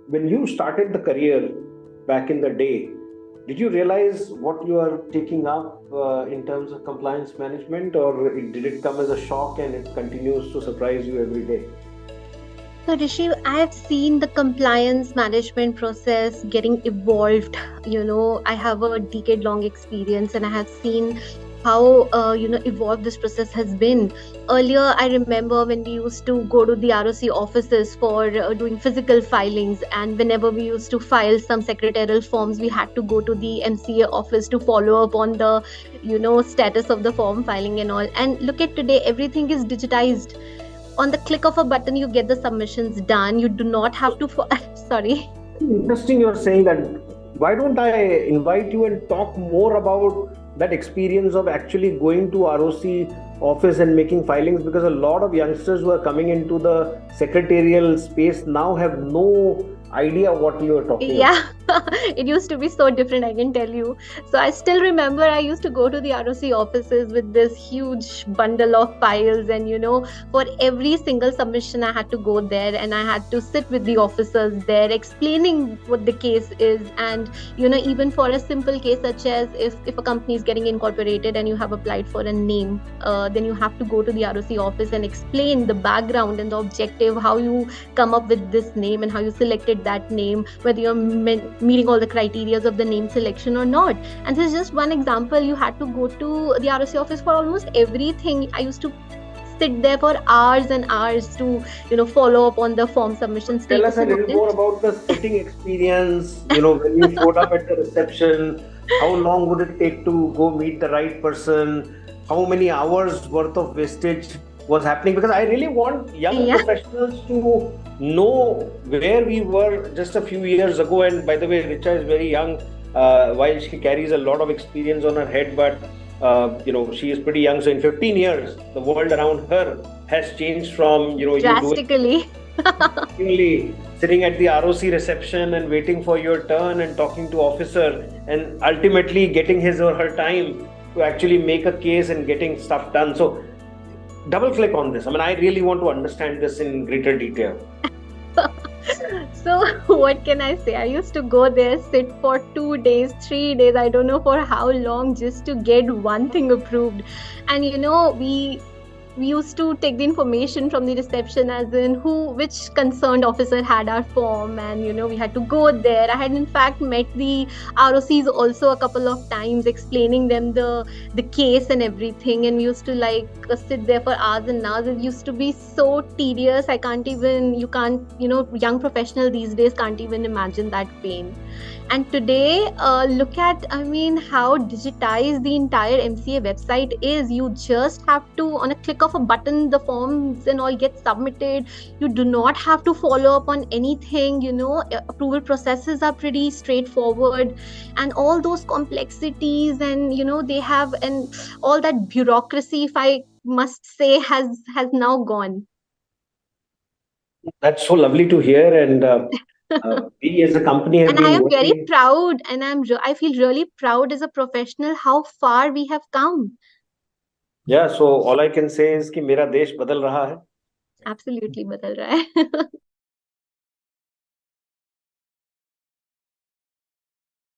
when you started the career back in the day, did you realize what you are taking up in terms of compliance management, or did it come as a shock and it continues to surprise you every day? So, Rishi, I have seen the compliance management process getting evolved. I have a decade-long experience, and I have seen how evolved this process has been. Earlier, I remember when we used to go to the ROC offices for doing physical filings, and whenever we used to file some secretarial forms, we had to go to the MCA office to follow up on the status of the form filing and all. And look at today, everything is digitized. On the click of a button, you get the submissions done. You do not have to sorry. Interesting, you're saying that. Why don't I invite you and talk more about that experience of actually going to ROC office and making filings? Because a lot of youngsters who are coming into the secretarial space now have no idea what you are talking about. Yeah, it used to be so different, I can tell you. So I still remember I used to go to the ROC offices with this huge bundle of files, and for every single submission, I had to go there and I had to sit with the officers there explaining what the case is. And even for a simple case such as if a company is getting incorporated and you have applied for a name, then you have to go to the ROC office and explain the background and the objective, how you come up with this name and how you selected that name, whether you're meeting all the criteria of the name selection or not. And this is just one example. You had to go to the ROC office for almost everything. I used to sit there for hours and hours to follow up on the form submission Tell us status a and all little this. more about the sitting experience. When you showed up at the reception, how long would it take to go meet the right person? How many hours worth of wastage was happening? Because I really want young Yeah. professionals to know where we were just a few years ago. And by the way, Richa is very young, while she carries a lot of experience on her head, but she is pretty young. So in 15 years, the world around her has changed from, you doing Drastically. really sitting at the ROC reception and waiting for your turn and talking to officer, and ultimately getting his or her time to actually make a case and getting stuff done. So double click on this. I mean, I really want to understand this in greater detail. So what can I say? I used to go there, sit for 2 days, 3 days, I don't know for how long, just to get one thing approved. And we used to take the information from the reception, as in which concerned officer had our form, and we had to go there. I had in fact met the ROCs also a couple of times, explaining them the case and everything, and we used to sit there for hours and hours. It used to be so tedious. I can't even you can't young professional these days can't even imagine that pain. And today, look at, I mean, how digitized the entire MCA website is. You just have to, on a click of a button, the forms and all get submitted. You do not have to follow up on anything. Approval processes are pretty straightforward, and all those complexities, and they have, and all that bureaucracy, if I must say, has now gone. That's so lovely to hear. And we as a company have And I been am very working. proud, and I feel really proud as a professional how far we have come. Yeah, so all I can say is कि मेरा देश बदल रहा है. Absolutely बदल रहा है.